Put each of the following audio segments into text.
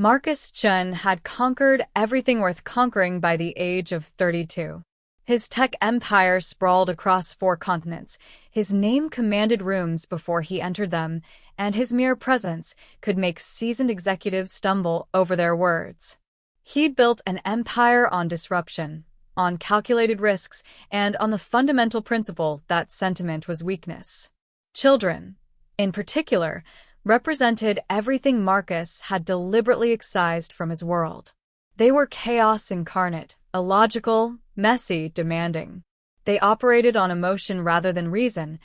Marcus Chun had conquered everything worth conquering by the age of 32. His tech empire sprawled across 4 continents. His name commanded rooms before he entered them, and his mere presence could make seasoned executives stumble over their words. He'd built an empire on disruption, on calculated risks, and on the fundamental principle that sentiment was weakness. Children, in particular, represented everything Marcus had deliberately excised from his world. They were chaos incarnate, illogical, messy, demanding. They operated on emotion rather than reason,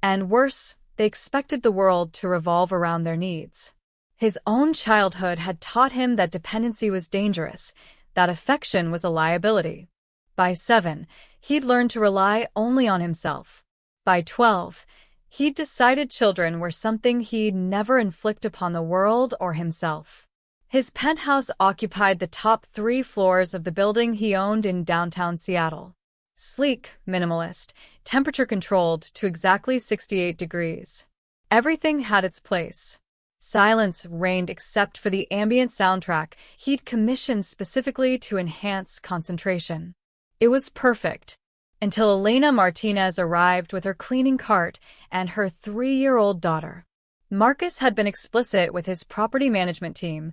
and worse, they expected the world to revolve around their needs. His own childhood had taught him that dependency was dangerous, that affection was a liability. By 7, he'd learned to rely only on himself. By 12, he'd decided children were something he'd never inflict upon the world or himself. His penthouse occupied the top 3 floors of the building he owned in downtown Seattle. Sleek, minimalist, temperature-controlled to exactly 68 degrees. Everything had its place. Silence reigned except for the ambient soundtrack he'd commissioned specifically to enhance concentration. It was perfect, until Elena Martinez arrived with her cleaning cart and her 3-year-old daughter. Marcus had been explicit with his property management team.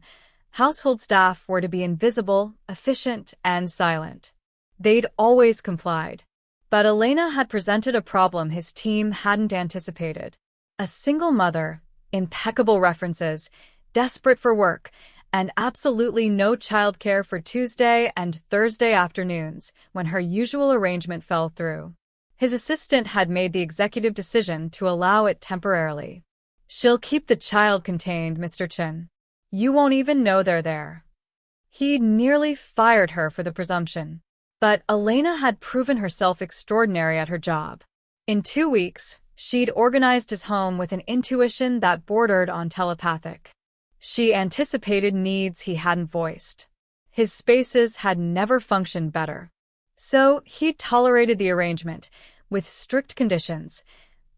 Household staff were to be invisible, efficient, and silent. They'd always complied. But Elena had presented a problem his team hadn't anticipated. A single mother, impeccable references, desperate for work, and absolutely no childcare for Tuesday and Thursday afternoons when her usual arrangement fell through. His assistant had made the executive decision to allow it temporarily. "She'll keep the child contained, Mr. Chin. You won't even know they're there." He'd nearly fired her for the presumption. But Elena had proven herself extraordinary at her job. In 2 weeks, she'd organized his home with an intuition that bordered on telepathic. She anticipated needs he hadn't voiced. His spaces had never functioned better. So he tolerated the arrangement, with strict conditions.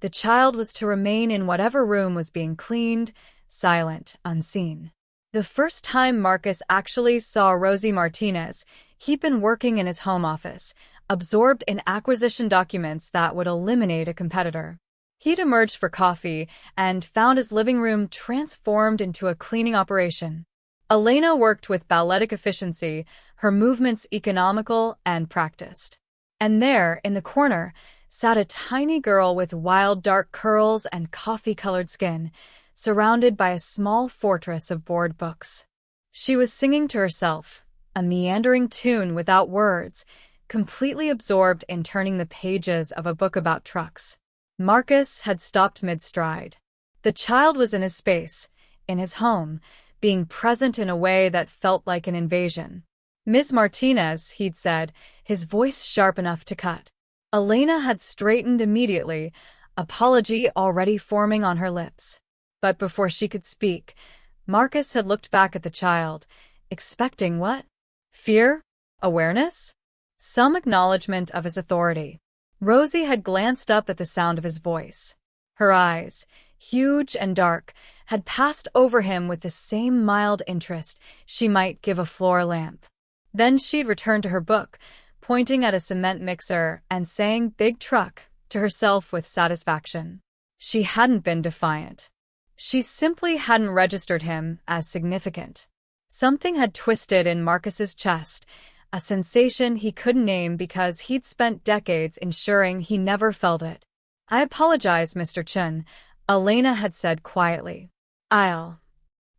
The child was to remain in whatever room was being cleaned, silent, unseen. The first time Marcus actually saw Rosie Martinez, he'd been working in his home office, absorbed in acquisition documents that would eliminate a competitor. He'd emerged for coffee and found his living room transformed into a cleaning operation. Elena worked with balletic efficiency, her movements economical and practiced. And there, in the corner, sat a tiny girl with wild dark curls and coffee-colored skin, surrounded by a small fortress of board books. She was singing to herself, a meandering tune without words, completely absorbed in turning the pages of a book about trucks. Marcus had stopped mid-stride. The child was in his space, in his home, being present in a way that felt like an invasion. "Ms. Martinez," he'd said, his voice sharp enough to cut. Elena had straightened immediately, apology already forming on her lips. But before she could speak, Marcus had looked back at the child, expecting what? Fear? Awareness? Some acknowledgement of his authority. Rosie had glanced up at the sound of his voice. Her eyes, huge and dark, had passed over him with the same mild interest she might give a floor lamp. Then she'd returned to her book, pointing at a cement mixer and saying "big truck" to herself with satisfaction. She hadn't been defiant. She simply hadn't registered him as significant. Something had twisted in Marcus's chest, a sensation he couldn't name because he'd spent decades ensuring he never felt it. "I apologize, Mr. Chun," Elena had said quietly. "I'll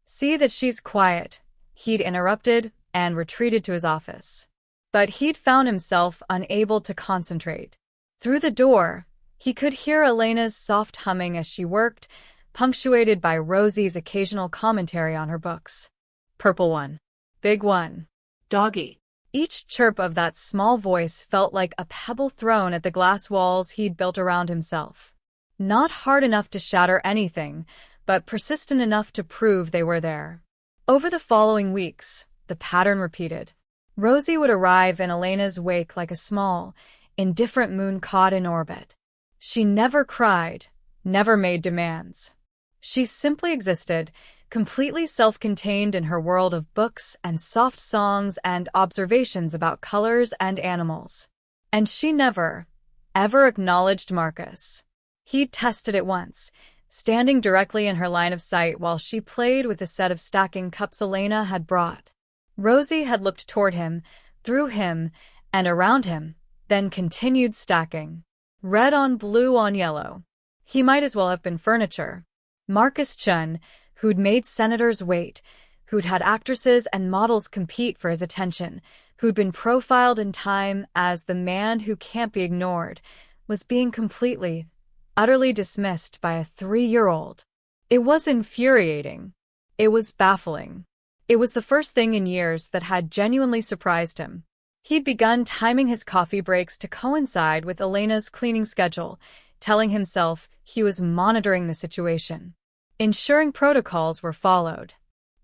see that she's quiet," he'd interrupted and retreated to his office. But he'd found himself unable to concentrate. Through the door, he could hear Elena's soft humming as she worked, punctuated by Rosie's occasional commentary on her books. "Purple one. Big one. Doggy." Each chirp of that small voice felt like a pebble thrown at the glass walls he'd built around himself. Not hard enough to shatter anything, but persistent enough to prove they were there. Over the following weeks, the pattern repeated. Rosie would arrive in Elena's wake like a small, indifferent moon caught in orbit. She never cried, never made demands. She simply existed, completely self-contained in her world of books and soft songs and observations about colors and animals. And she never, ever acknowledged Marcus. He'd tested it once, standing directly in her line of sight while she played with a set of stacking cups Elena had brought. Rosie had looked toward him, through him, and around him, then continued stacking. Red on blue on yellow. He might as well have been furniture. Marcus Chun, who'd made senators wait, who'd had actresses and models compete for his attention, who'd been profiled in Time as the man who can't be ignored, was being completely, utterly dismissed by a 3-year-old. It was infuriating. It was baffling. It was the first thing in years that had genuinely surprised him. He'd begun timing his coffee breaks to coincide with Elena's cleaning schedule, telling himself he was monitoring the situation, ensuring protocols were followed.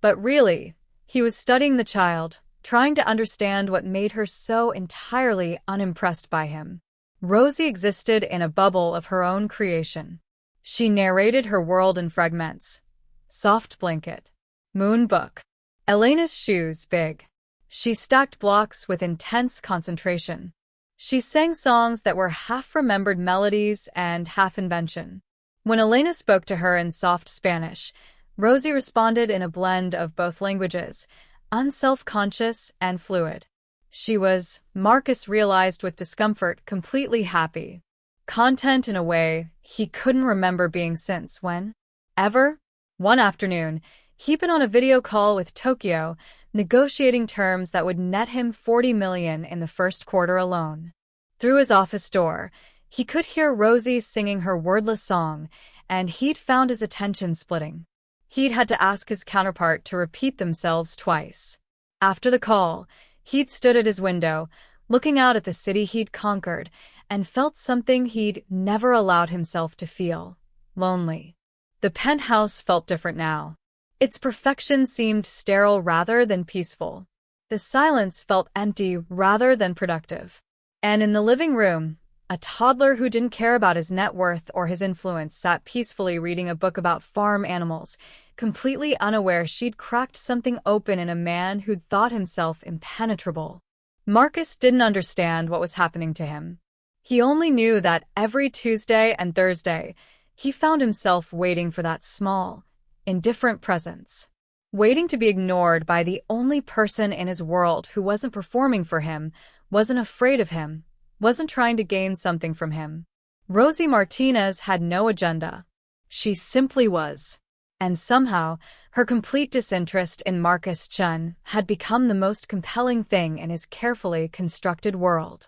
But really, he was studying the child, trying to understand what made her so entirely unimpressed by him. Rosie existed in a bubble of her own creation. She narrated her world in fragments. Soft blanket. Moon book. Elena's shoes big. She stacked blocks with intense concentration. She sang songs that were half-remembered melodies and half-invention. When Elena spoke to her in soft Spanish, Rosie responded in a blend of both languages, unself-conscious and fluid. She was, Marcus realized with discomfort, completely happy. Content in a way he couldn't remember being since when? Ever? One afternoon, he'd been on a video call with Tokyo, negotiating terms that would net him $40 million in the first quarter alone. Through his office door, he could hear Rosie singing her wordless song, and he'd found his attention splitting. He'd had to ask his counterpart to repeat themselves twice. After the call, he'd stood at his window, looking out at the city he'd conquered, and felt something he'd never allowed himself to feel: lonely. The penthouse felt different now. Its perfection seemed sterile rather than peaceful. The silence felt empty rather than productive. And in the living room, a toddler who didn't care about his net worth or his influence sat peacefully reading a book about farm animals, completely unaware she'd cracked something open in a man who'd thought himself impenetrable. Marcus didn't understand what was happening to him. He only knew that every Tuesday and Thursday, he found himself waiting for that small, indifferent presence. Waiting to be ignored by the only person in his world who wasn't performing for him, wasn't afraid of him, wasn't trying to gain something from him. Rosie Martinez had no agenda. She simply was. And somehow, her complete disinterest in Marcus Chun had become the most compelling thing in his carefully constructed world.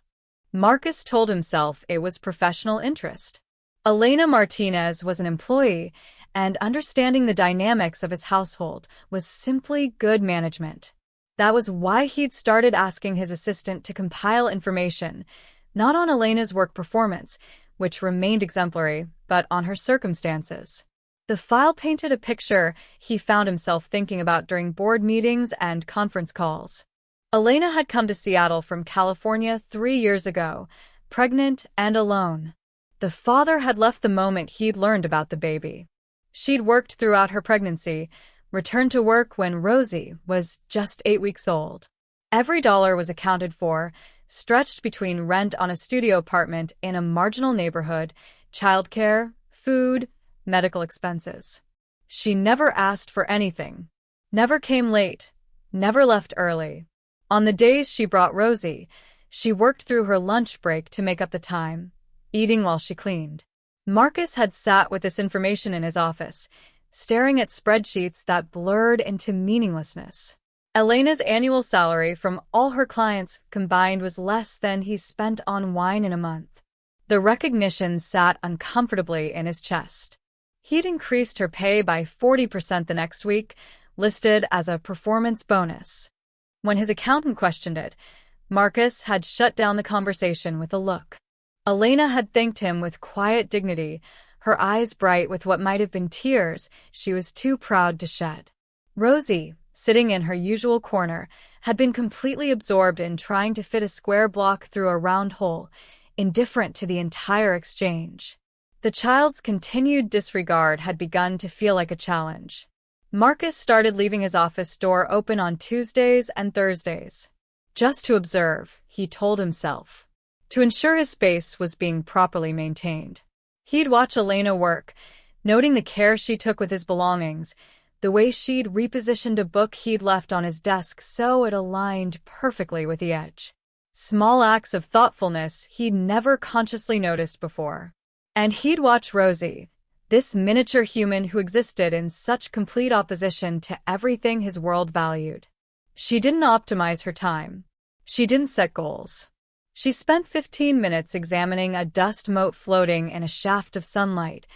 Marcus told himself it was professional interest. Elena Martinez was an employee, and understanding the dynamics of his household was simply good management. That was why he'd started asking his assistant to compile information, not on Elena's work performance, which remained exemplary, but on her circumstances. The file painted a picture he found himself thinking about during board meetings and conference calls. Elena had come to Seattle from California 3 years ago, pregnant and alone. The father had left the moment he'd learned about the baby. She'd worked throughout her pregnancy, returned to work when Rosie was just 8 weeks old. Every dollar was accounted for, stretched between rent on a studio apartment in a marginal neighborhood, childcare, food, medical expenses. She never asked for anything, never came late, never left early. On the days she brought Rosie, she worked through her lunch break to make up the time, eating while she cleaned. Marcus had sat with this information in his office, staring at spreadsheets that blurred into meaninglessness. Elena's annual salary from all her clients combined was less than he spent on wine in a month. The recognition sat uncomfortably in his chest. He'd increased her pay by 40% the next week, listed as a performance bonus. When his accountant questioned it, Marcus had shut down the conversation with a look. Elena had thanked him with quiet dignity, her eyes bright with what might have been tears she was too proud to shed. Rosie, sitting in her usual corner, had been completely absorbed in trying to fit a square block through a round hole, indifferent to the entire exchange. The child's continued disregard had begun to feel like a challenge. Marcus started leaving his office door open on Tuesdays and Thursdays. Just to observe, he told himself. To ensure his space was being properly maintained. He'd watch Elena work, noting the care she took with his belongings, the way she'd repositioned a book he'd left on his desk so it aligned perfectly with the edge. Small acts of thoughtfulness he'd never consciously noticed before. And he'd watch Rosie, this miniature human who existed in such complete opposition to everything his world valued. She didn't optimize her time. She didn't set goals. She spent 15 minutes examining a dust mote floating in a shaft of sunlight,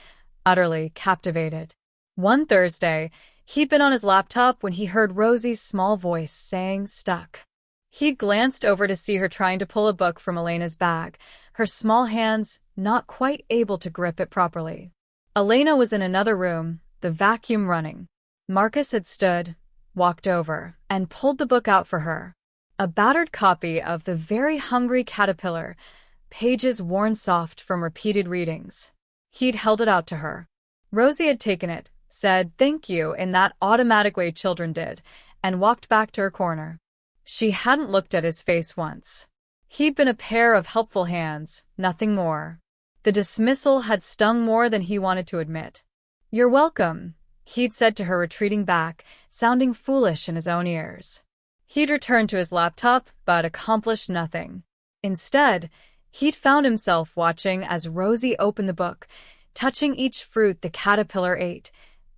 utterly captivated. One Thursday, he'd been on his laptop when he heard Rosie's small voice saying stuck. He'd glanced over to see her trying to pull a book from Elena's bag, her small hands not quite able to grip it properly. Elena was in another room, the vacuum running. Marcus had stood, walked over, and pulled the book out for her. A battered copy of The Very Hungry Caterpillar, pages worn soft from repeated readings. He'd held it out to her. Rosie had taken it, said thank you in that automatic way children did, and walked back to her corner. She hadn't looked at his face once. He'd been a pair of helpful hands, nothing more. The dismissal had stung more than he wanted to admit. "You're welcome," he'd said to her, retreating back, sounding foolish in his own ears. He'd returned to his laptop, but accomplished nothing. Instead, he'd found himself watching as Rosie opened the book, touching each fruit the caterpillar ate,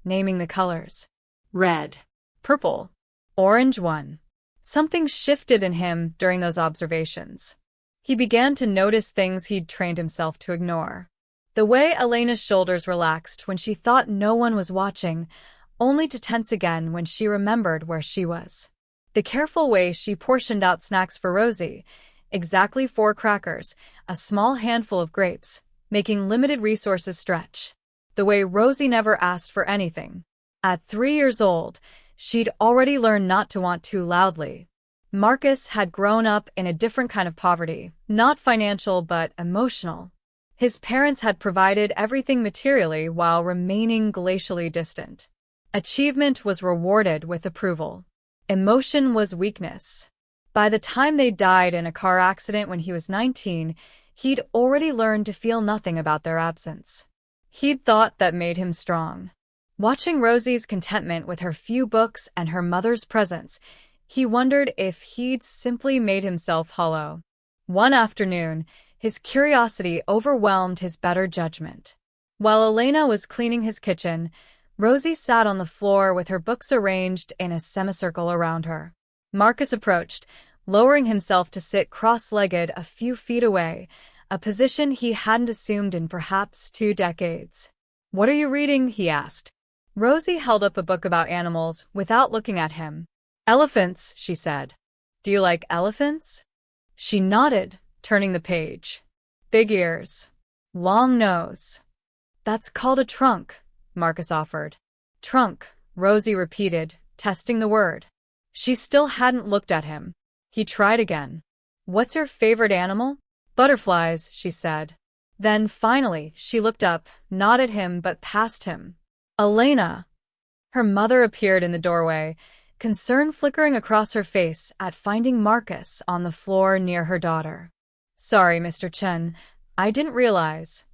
naming the colors. Red, purple, orange one. Something shifted in him during those observations. He began to notice things he'd trained himself to ignore. The way Elena's shoulders relaxed when she thought no one was watching, only to tense again when she remembered where she was. The careful way she portioned out snacks for Rosie, exactly 4 crackers, a small handful of grapes, making limited resources stretch. The way Rosie never asked for anything. At 3 years old, she'd already learned not to want too loudly. Marcus had grown up in a different kind of poverty, not financial but emotional. His parents had provided everything materially while remaining glacially distant. Achievement was rewarded with approval. Emotion was weakness. By the time they died in a car accident when he was 19, he'd already learned to feel nothing about their absence. He'd thought that made him strong. Watching Rosie's contentment with her few books and her mother's presence, he wondered if he'd simply made himself hollow. One afternoon, his curiosity overwhelmed his better judgment. While Elena was cleaning his kitchen, Rosie sat on the floor with her books arranged in a semicircle around her. Marcus approached, lowering himself to sit cross-legged a few feet away, a position he hadn't assumed in perhaps 2 decades. "What are you reading?" he asked. Rosie held up a book about animals without looking at him. "Elephants," she said. "Do you like elephants?" She nodded, turning the page. "Big ears. Long nose." "That's called a trunk," Marcus offered. "Trunk," Rosie repeated, testing the word. She still hadn't looked at him. He tried again. "What's your favorite animal?" "Butterflies," she said. Then, finally, she looked up, not at him but past him. "Elena!" Her mother appeared in the doorway, concern flickering across her face at finding Marcus on the floor near her daughter. "Sorry, Mr. Chen. I didn't realize."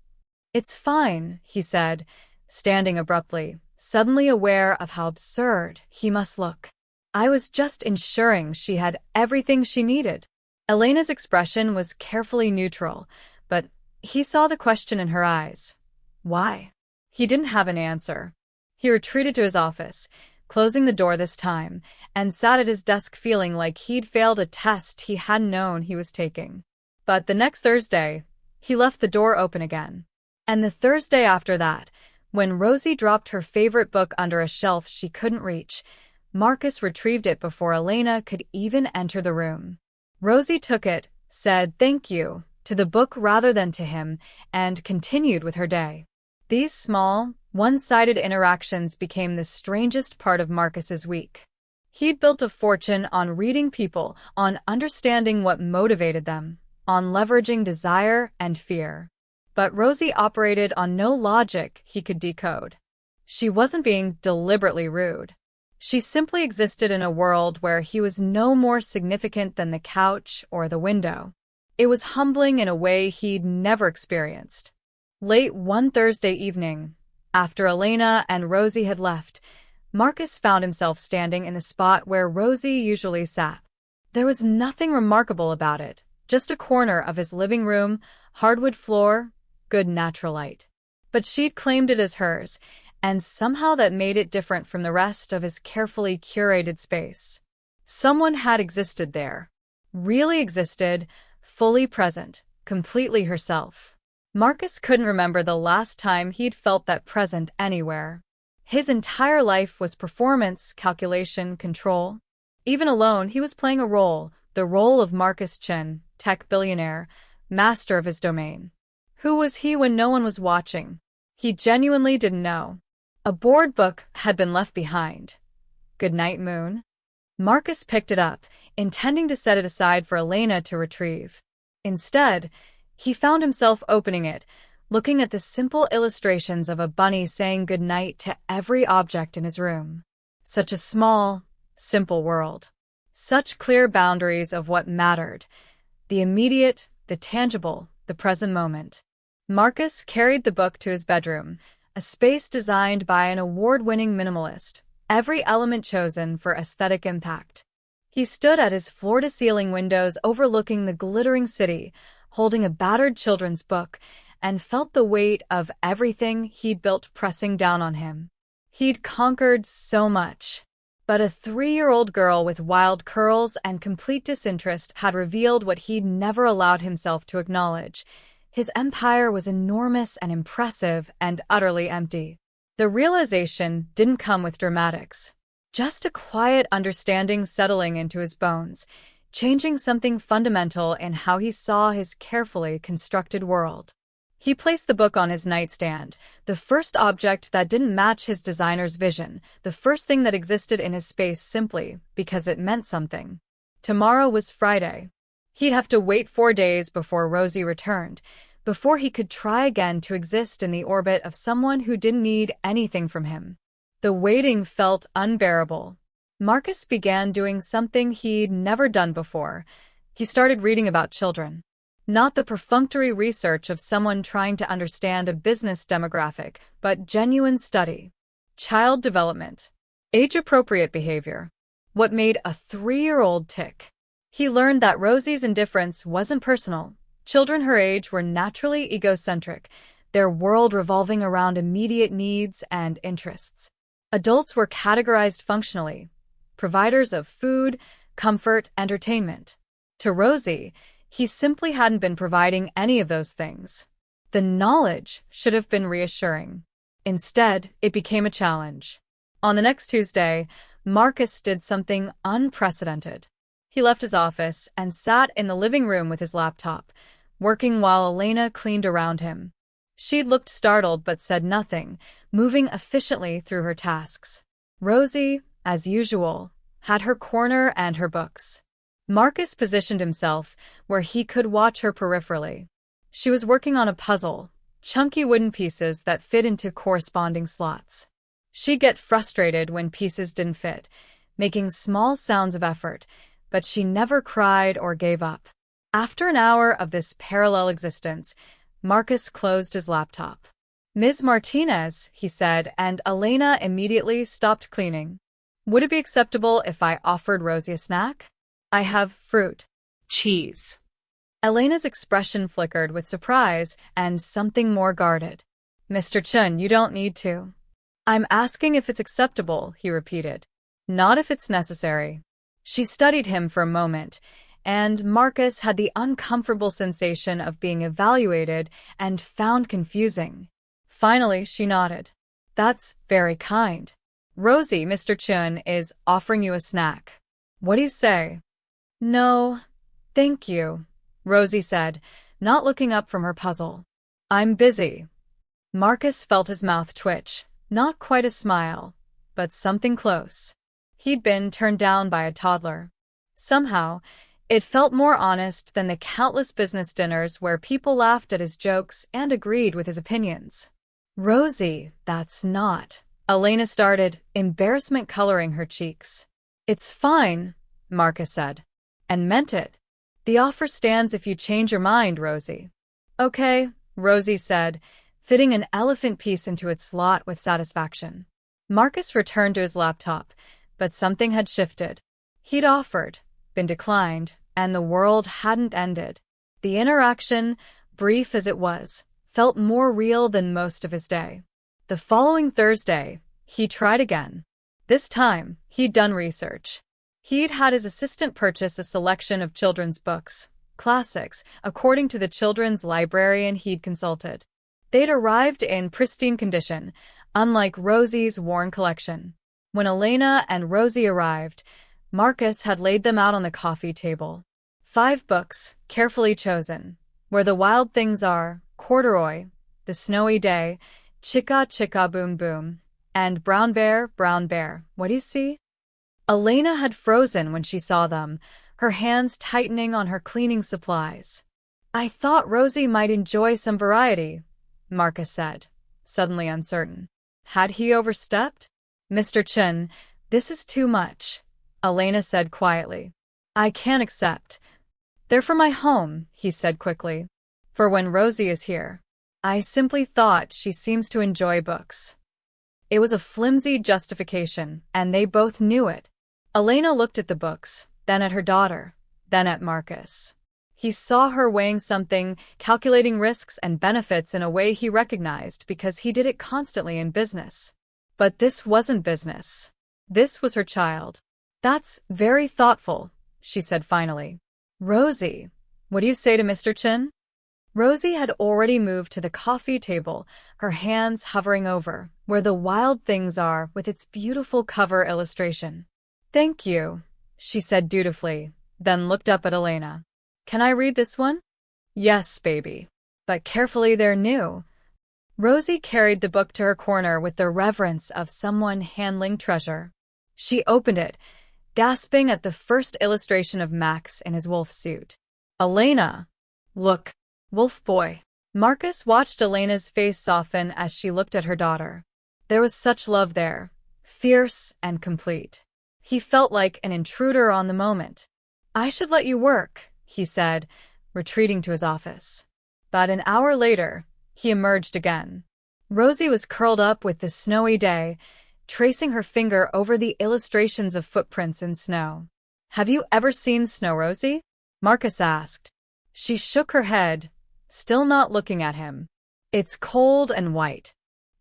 "It's fine," he said, standing abruptly, suddenly aware of how absurd he must look. "I was just ensuring she had everything she needed." Elena's expression was carefully neutral, but he saw the question in her eyes. Why? He didn't have an answer. He retreated to his office, closing the door this time, and sat at his desk feeling like he'd failed a test he hadn't known he was taking. But the next Thursday, he left the door open again. And the Thursday after that, when Rosie dropped her favorite book under a shelf she couldn't reach, Marcus retrieved it before Elena could even enter the room. Rosie took it, said thank you to the book rather than to him, and continued with her day. These small, one-sided interactions became the strangest part of Marcus's week. He'd built a fortune on reading people, on understanding what motivated them, on leveraging desire and fear. But Rosie operated on no logic he could decode. She wasn't being deliberately rude. She simply existed in a world where he was no more significant than the couch or the window. It was humbling in a way he'd never experienced. Late one Thursday evening, after Elena and Rosie had left, Marcus found himself standing in the spot where Rosie usually sat. There was nothing remarkable about it, just a corner of his living room, hardwood floor, good natural light. But she'd claimed it as hers, and somehow that made it different from the rest of his carefully curated space. Someone had existed there. Really existed, fully present, completely herself. Marcus couldn't remember the last time he'd felt that present anywhere. His entire life was performance, calculation, control. Even alone, he was playing a role, the role of Marcus Chin, tech billionaire, master of his domain. Who was he when no one was watching? He genuinely didn't know. A board book had been left behind. Good night, Moon. Marcus picked it up, intending to set it aside for Elena to retrieve. Instead, he found himself opening it, looking at the simple illustrations of a bunny saying goodnight to every object in his room. Such a small, simple world. Such clear boundaries of what mattered. The immediate, the tangible, the present moment. Marcus carried the book to his bedroom, a space designed by an award-winning minimalist, every element chosen for aesthetic impact. He stood at his floor-to-ceiling windows overlooking the glittering city, holding a battered children's book, and felt the weight of everything he'd built pressing down on him. He'd conquered so much. But a 3-year-old girl with wild curls and complete disinterest had revealed what he'd never allowed himself to acknowledge. His empire was enormous and impressive and utterly empty. The realization didn't come with dramatics. Just a quiet understanding settling into his bones, changing something fundamental in how he saw his carefully constructed world. He placed the book on his nightstand, the first object that didn't match his designer's vision, the first thing that existed in his space simply because it meant something. Tomorrow was Friday. He'd have to wait 4 days before Rosie returned, before he could try again to exist in the orbit of someone who didn't need anything from him. The waiting felt unbearable. Marcus began doing something he'd never done before. He started reading about children. Not the perfunctory research of someone trying to understand a business demographic, but genuine study. Child development. Age-appropriate behavior. What made a 3-year-old tick. He learned that Rosie's indifference wasn't personal. Children her age were naturally egocentric, their world revolving around immediate needs and interests. Adults were categorized functionally, providers of food, comfort, entertainment. To Rosie, he simply hadn't been providing any of those things. The knowledge should have been reassuring. Instead, it became a challenge. On the next Tuesday, Marcus did something unprecedented. He left his office and sat in the living room with his laptop, working while Elena cleaned around him. She looked startled but said nothing, moving efficiently through her tasks. Rosie, as usual, had her corner and her books. Marcus positioned himself where he could watch her peripherally. She was working on a puzzle, chunky wooden pieces that fit into corresponding slots. She'd get frustrated when pieces didn't fit, making small sounds of effort, but she never cried or gave up. After an hour of this parallel existence, Marcus closed his laptop. "Ms. Martinez," he said, and Elena immediately stopped cleaning. "Would it be acceptable if I offered Rosie a snack? I have fruit." Cheese. Elena's expression flickered with surprise and something more guarded. "Mr. Chun, you don't need to." "I'm asking if it's acceptable," he repeated. "Not if it's necessary." She studied him for a moment, and Marcus had the uncomfortable sensation of being evaluated and found confusing. Finally, she nodded. "That's very kind. Rosie, Mr. Chun is offering you a snack. What do you say?" "No, thank you," Rosie said, not looking up from her puzzle. "I'm busy." Marcus felt his mouth twitch, not quite a smile, but something close. He'd been turned down by a toddler. Somehow, it felt more honest than the countless business dinners where people laughed at his jokes and agreed with his opinions. "Rosie, that's not," Elena started, embarrassment coloring her cheeks. It's fine, Marcus said. And meant it. The offer stands if you change your mind, Rosie. Okay, Rosie said, fitting an elephant piece into its slot with satisfaction. Marcus returned to his laptop, but something had shifted. He'd offered, been declined, and the world hadn't ended. The interaction, brief as it was, felt more real than most of his day. The following Thursday, he tried again. This time, he'd done research. He'd had his assistant purchase a selection of children's books, classics, according to the children's librarian he'd consulted. They'd arrived in pristine condition, unlike Rosie's worn collection. When Elena and Rosie arrived, Marcus had laid them out on the coffee table. 5 books, carefully chosen. Where the Wild Things Are, Corduroy, The Snowy Day, Chicka Chicka Boom Boom, and Brown Bear, what do you see? Elena had frozen when she saw them, her hands tightening on her cleaning supplies. I thought Rosie might enjoy some variety, Marcus said, suddenly uncertain. Had he overstepped? Mr. Chen, this is too much, Elena said quietly. I can't accept. They're for my home, he said quickly. For when Rosie is here. I simply thought she seems to enjoy books. It was a flimsy justification, and they both knew it. Elena looked at the books, then at her daughter, then at Marcus. He saw her weighing something, calculating risks and benefits in a way he recognized because he did it constantly in business. But this wasn't business. This was her child. That's very thoughtful, she said finally. Rosie, what do you say to Mr. Chen? Rosie had already moved to the coffee table, her hands hovering over Where the Wild Things Are with its beautiful cover illustration. Thank you, she said dutifully, then looked up at Elena. Can I read this one? Yes, baby. But carefully, they're new. Rosie carried the book to her corner with the reverence of someone handling treasure. She opened it, gasping at the first illustration of Max in his wolf suit. Elena! Look, wolf boy. Marcus watched Elena's face soften as she looked at her daughter. There was such love there, fierce and complete. He felt like an intruder on the moment. I should let you work, he said, retreating to his office. But an hour later, he emerged again. Rosie was curled up with the snowy day, tracing her finger over the illustrations of footprints in snow. Have you ever seen snow, Rosie? Marcus asked. She shook her head, still not looking at him. It's cold and white.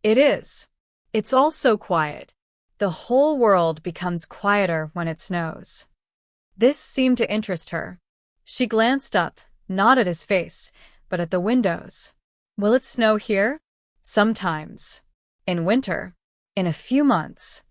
It is. It's all so quiet. The whole world becomes quieter when it snows. This seemed to interest her. She glanced up, not at his face, but at the windows. Will it snow here? Sometimes. In winter. In a few months.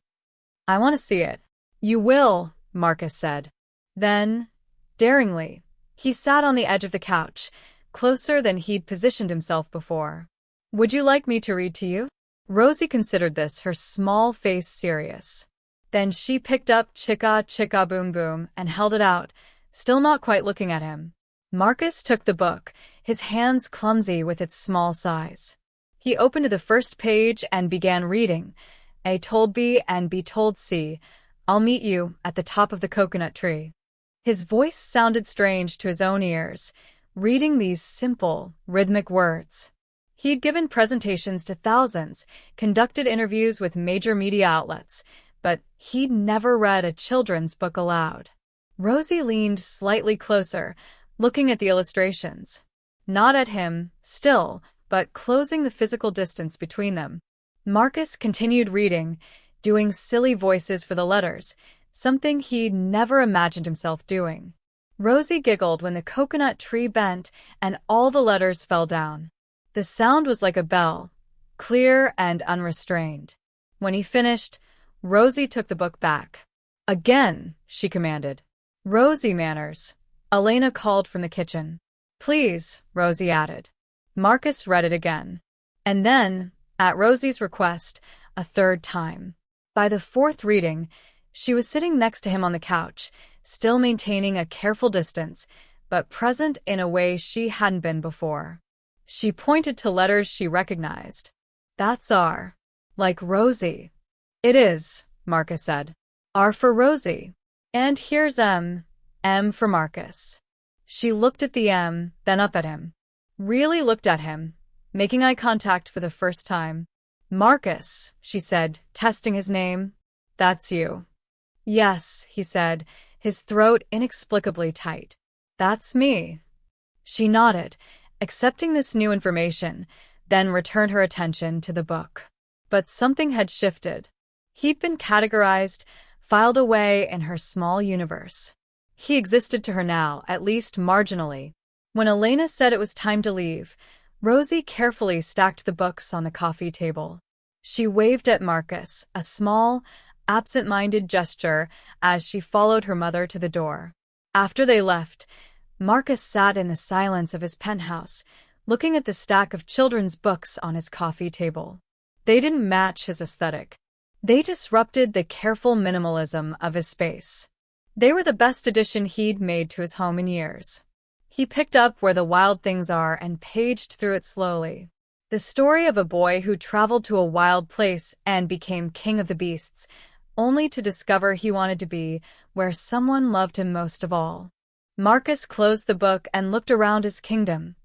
I want to see it. You will, Marcus said. Then, daringly, he sat on the edge of the couch, closer than he'd positioned himself before. Would you like me to read to you? Rosie considered this, her small face serious. Then she picked up Chicka Chicka Boom Boom and held it out, still not quite looking at him. Marcus took the book, his hands clumsy with its small size. He opened to the first page and began reading. A told B and B told C, I'll meet you at the top of the coconut tree. His voice sounded strange to his own ears, reading these simple, rhythmic words. He'd given presentations to thousands, conducted interviews with major media outlets, but he'd never read a children's book aloud. Rosie leaned slightly closer, looking at the illustrations. Not at him, still, but closing the physical distance between them. Marcus continued reading, doing silly voices for the letters, something he'd never imagined himself doing. Rosie giggled when the coconut tree bent and all the letters fell down. The sound was like a bell, clear and unrestrained. When he finished, Rosie took the book back. Again, she commanded. Rosie manners, Elena called from the kitchen. Please, Rosie added. Marcus read it again. And then, at Rosie's request, a third time. By the fourth reading, she was sitting next to him on the couch, still maintaining a careful distance, but present in a way she hadn't been before. She pointed to letters she recognized. That's R. Like Rosie. It is, Marcus said. R for Rosie. And here's M. M for Marcus. She looked at the M, then up at him. Really looked at him, making eye contact for the first time. Marcus, she said, testing his name. That's you. Yes, he said, his throat inexplicably tight. That's me. She nodded, accepting this new information, then returned her attention to the book. But something had shifted. He'd been categorized, filed away in her small universe. He existed to her now, at least marginally. When Elena said it was time to leave, Rosie carefully stacked the books on the coffee table. She waved at Marcus, a small, absent-minded gesture as she followed her mother to the door. After they left, Marcus sat in the silence of his penthouse, looking at the stack of children's books on his coffee table. They didn't match his aesthetic. They disrupted the careful minimalism of his space. They were the best addition he'd made to his home in years. He picked up Where the Wild Things Are and paged through it slowly. The story of a boy who traveled to a wild place and became king of the beasts, only to discover he wanted to be where someone loved him most of all. Marcus closed the book and looked around his kingdom.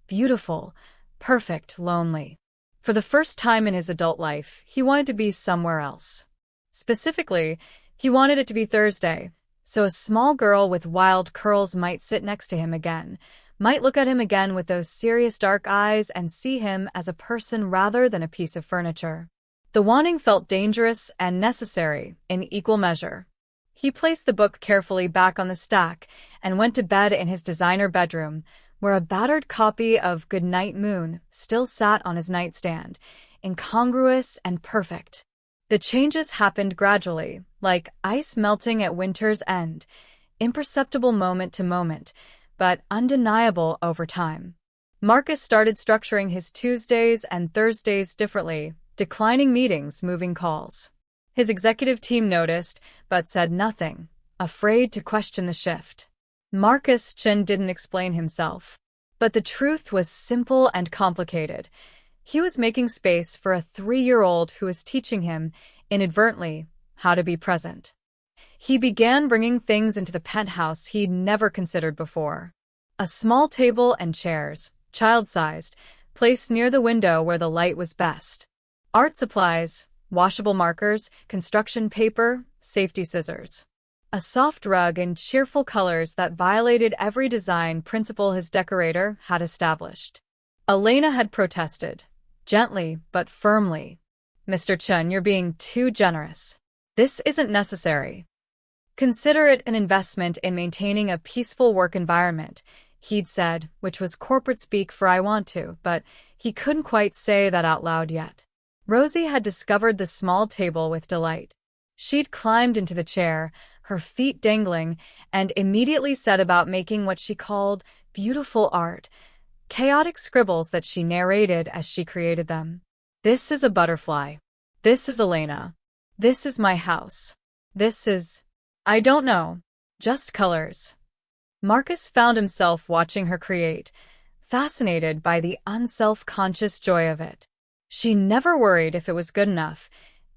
Beautiful, perfect, lonely. For the first time in his adult life, he wanted to be somewhere else. Specifically, he wanted it to be Thursday, so a small girl with wild curls might sit next to him again, might look at him again with those serious dark eyes and see him as a person rather than a piece of furniture. The wanting felt dangerous and necessary in equal measure. He placed the book carefully back on the stack and went to bed in his designer bedroom, where a battered copy of Goodnight Moon still sat on his nightstand, incongruous and perfect. The changes happened gradually, like ice melting at winter's end, imperceptible moment to moment, but undeniable over time. Marcus started structuring his Tuesdays and Thursdays differently, declining meetings, moving calls. His executive team noticed, but said nothing, afraid to question the shift. Marcus Chin didn't explain himself. But the truth was simple and complicated. He was making space for a 3-year-old who was teaching him, inadvertently, how to be present. He began bringing things into the penthouse he'd never considered before. A small table and chairs, child-sized, placed near the window where the light was best. Art supplies, washable markers, construction paper, safety scissors. A soft rug in cheerful colors that violated every design principle his decorator had established. Elena had protested, gently but firmly. Mr. Chun, you're being too generous. This isn't necessary. Consider it an investment in maintaining a peaceful work environment, he'd said, which was corporate speak for I want to, but he couldn't quite say that out loud yet. Rosie had discovered the small table with delight. She'd climbed into the chair, her feet dangling, and immediately set about making what she called beautiful art, chaotic scribbles that she narrated as she created them. This is a butterfly. This is Elena. This is my house. This is, I don't know, just colors. Marcus found himself watching her create, fascinated by the unself-conscious joy of it. She never worried if it was good enough,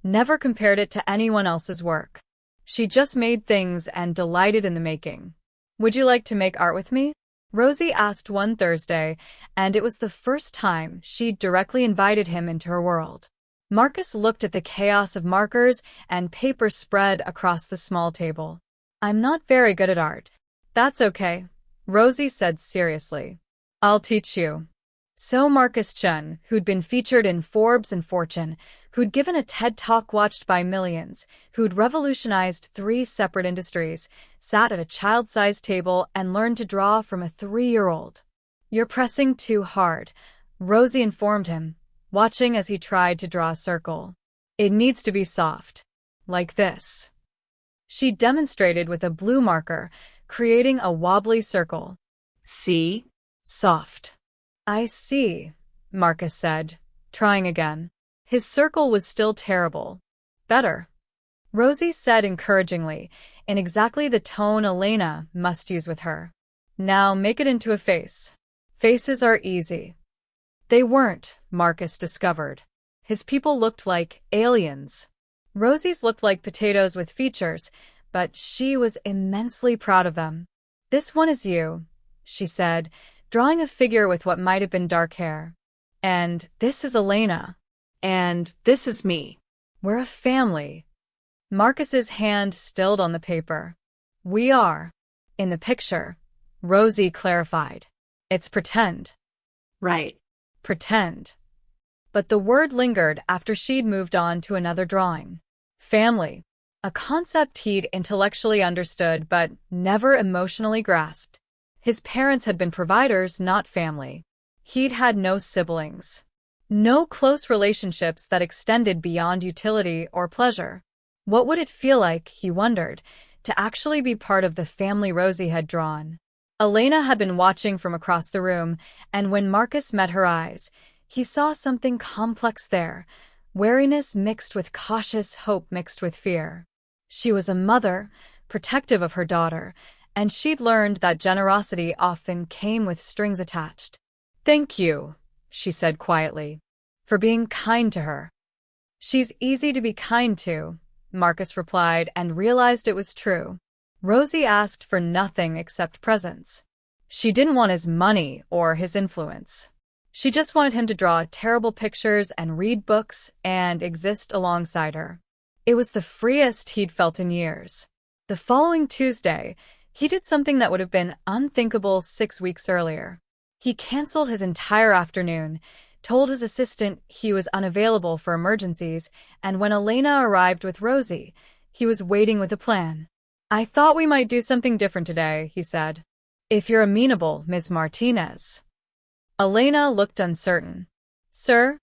never compared it to anyone else's work. She just made things and delighted in the making. Would you like to make art with me? Rosie asked one Thursday, and it was the first time she'd directly invited him into her world. Marcus looked at the chaos of markers and paper spread across the small table. I'm not very good at art. That's okay, Rosie said seriously. I'll teach you. So Marcus Chun, who'd been featured in Forbes and Fortune, who'd given a TED Talk watched by millions, who'd revolutionized 3 separate industries, sat at a child-sized table and learned to draw from a 3-year-old. You're pressing too hard, Rosie informed him, watching as he tried to draw a circle. It needs to be soft. Like this. She demonstrated with a blue marker, creating a wobbly circle. See? Soft. I see, Marcus said, trying again. His circle was still terrible. Better. Rosie said encouragingly, in exactly the tone Elena must use with her. Now make it into a face. Faces are easy. They weren't, Marcus discovered. His people looked like aliens. Rosie's looked like potatoes with features, but she was immensely proud of them. "This one is you," she said, drawing a figure with what might have been dark hair. "And this is Elena. And this is me. We're a family." Marcus's hand stilled on the paper. "We are." "In the picture," Rosie clarified. "It's pretend." Right. Pretend. But the word lingered after she'd moved on to another drawing. Family. A concept he'd intellectually understood but never emotionally grasped. His parents had been providers, not family. He'd had no siblings. No close relationships that extended beyond utility or pleasure. What would it feel like, he wondered, to actually be part of the family Rosie had drawn? Elena had been watching from across the room, and when Marcus met her eyes, he saw something complex there, wariness mixed with cautious hope mixed with fear. She was a mother, protective of her daughter, and she'd learned that generosity often came with strings attached. "Thank you," she said quietly, "for being kind to her." "She's easy to be kind to," Marcus replied and realized it was true. Rosie asked for nothing except presents. She didn't want his money or his influence. She just wanted him to draw terrible pictures and read books and exist alongside her. It was the freest he'd felt in years. The following Tuesday, he did something that would have been unthinkable 6 weeks earlier. He canceled his entire afternoon, told his assistant he was unavailable for emergencies, and when Elena arrived with Rosie, he was waiting with a plan. "I thought we might do something different today," he said. "If you're amenable, Ms. Martinez." Elena looked uncertain. "Sir?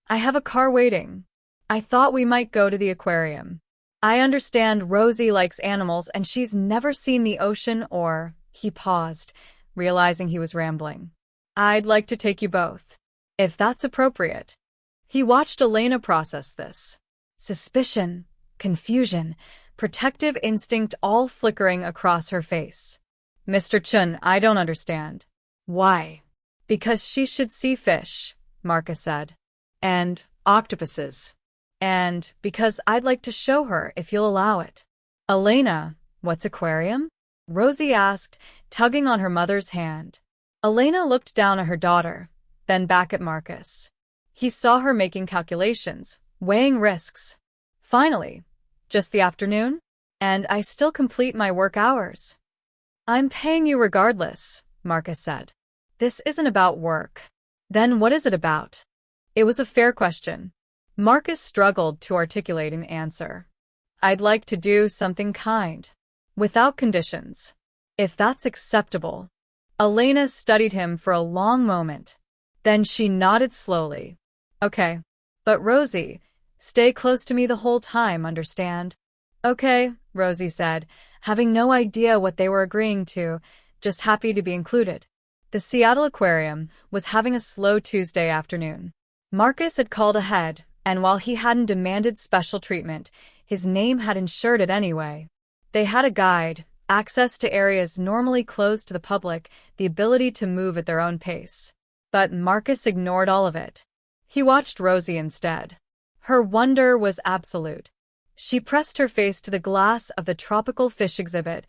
I have a car waiting. I thought we might go to the aquarium. I understand Rosie likes animals and she's never seen the ocean or—" He paused, realizing he was rambling. "I'd like to take you both, if that's appropriate." He watched Elena process this. Suspicion, confusion, protective instinct all flickering across her face. "Mr. Chun, I don't understand." "Why?" "Because she should see fish," Marcus said. "And octopuses. And because I'd like to show her if you'll allow it." "Elena, what's aquarium?" Rosie asked, tugging on her mother's hand. Elena looked down at her daughter, then back at Marcus. He saw her making calculations, weighing risks. "Finally, just the afternoon? And I still complete my work hours." "I'm paying you regardless," Marcus said. "This isn't about work." "Then what is it about?" It was a fair question. Marcus struggled to articulate an answer. "I'd like to do something kind. Without conditions. If that's acceptable." Elena studied him for a long moment. Then she nodded slowly. "Okay. But Rosie, stay close to me the whole time, understand?" "Okay," Rosie said, having no idea what they were agreeing to, just happy to be included. The Seattle Aquarium was having a slow Tuesday afternoon. Marcus had called ahead, and while he hadn't demanded special treatment, his name had ensured it anyway. They had a guide, access to areas normally closed to the public, the ability to move at their own pace. But Marcus ignored all of it. He watched Rosie instead. Her wonder was absolute. She pressed her face to the glass of the tropical fish exhibit,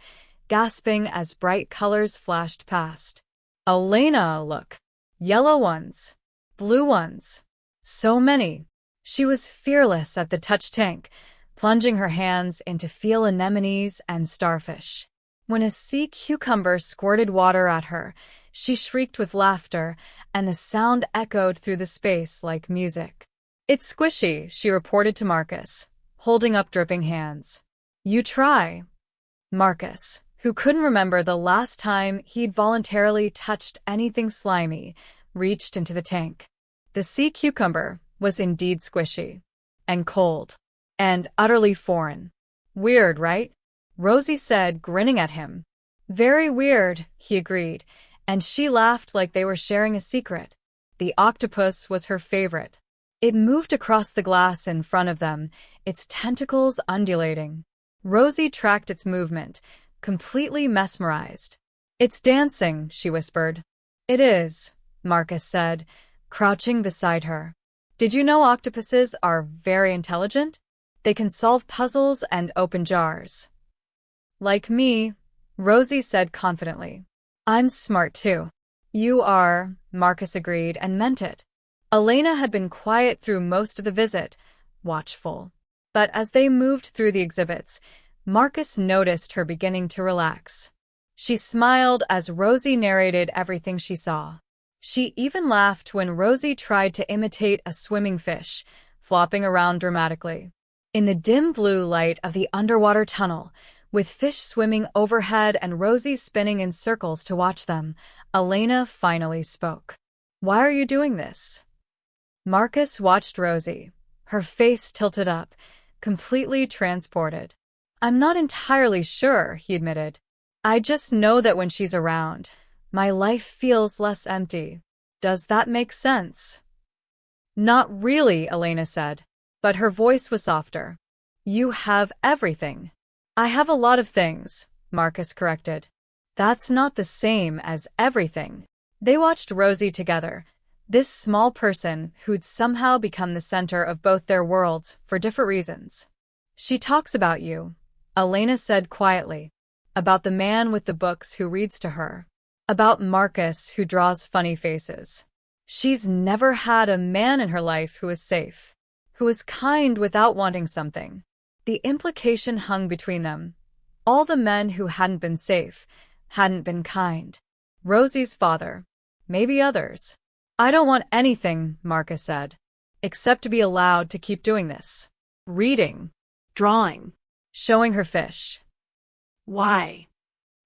gasping as bright colors flashed past. "Elena, look. Yellow ones. Blue ones. So many." She was fearless at the touch tank, plunging her hands into field anemones and starfish. When a sea cucumber squirted water at her, she shrieked with laughter, and the sound echoed through the space like music. "It's squishy," she reported to Marcus, holding up dripping hands. "You try." Marcus, who couldn't remember the last time he'd voluntarily touched anything slimy, reached into the tank. The sea cucumber was indeed squishy. And cold. And utterly foreign. "Weird, right?" Rosie said, grinning at him. "Very weird," he agreed, and she laughed like they were sharing a secret. The octopus was her favorite. It moved across the glass in front of them, its tentacles undulating. Rosie tracked its movement, completely mesmerized. "It's dancing," she whispered. "It is," Marcus said, crouching beside her. "Did you know octopuses are very intelligent?" They can solve puzzles and open jars. Like me, Rosie said confidently. I'm smart too. You are, Marcus agreed and meant it. Elena had been quiet through most of the visit, watchful. But as they moved through the exhibits, Marcus noticed her beginning to relax. She smiled as Rosie narrated everything she saw. She even laughed when Rosie tried to imitate a swimming fish, flopping around dramatically. In the dim blue light of the underwater tunnel, with fish swimming overhead and Rosie spinning in circles to watch them, Elena finally spoke. Why are you doing this? Marcus watched Rosie, her face tilted up, completely transported. I'm not entirely sure, he admitted. I just know that when she's around, my life feels less empty. Does that make sense? Not really, Elena said, but her voice was softer. You have everything. I have a lot of things, Marcus corrected. That's not the same as everything. They watched Rosie together, this small person who'd somehow become the center of both their worlds for different reasons. She talks about you, Elena said quietly, about the man with the books who reads to her, about Marcus who draws funny faces. She's never had a man in her life who is safe, who is kind without wanting something. The implication hung between them. All the men who hadn't been safe, hadn't been kind. Rosie's father, maybe others. I don't want anything, Marcus said, except to be allowed to keep doing this. Reading. Drawing. Showing her fish. Why?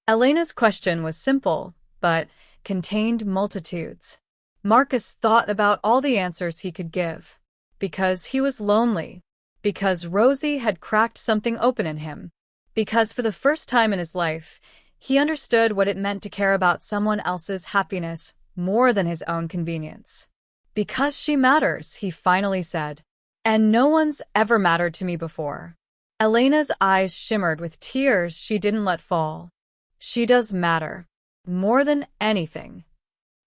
Elena's question was simple, but contained multitudes. Marcus thought about all the answers he could give. Because he was lonely. Because Rosie had cracked something open in him. Because for the first time in his life, he understood what it meant to care about someone else's happiness more than his own convenience. Because she matters, he finally said. And no one's ever mattered to me before. Elena's eyes shimmered with tears she didn't let fall. She does matter. More than anything.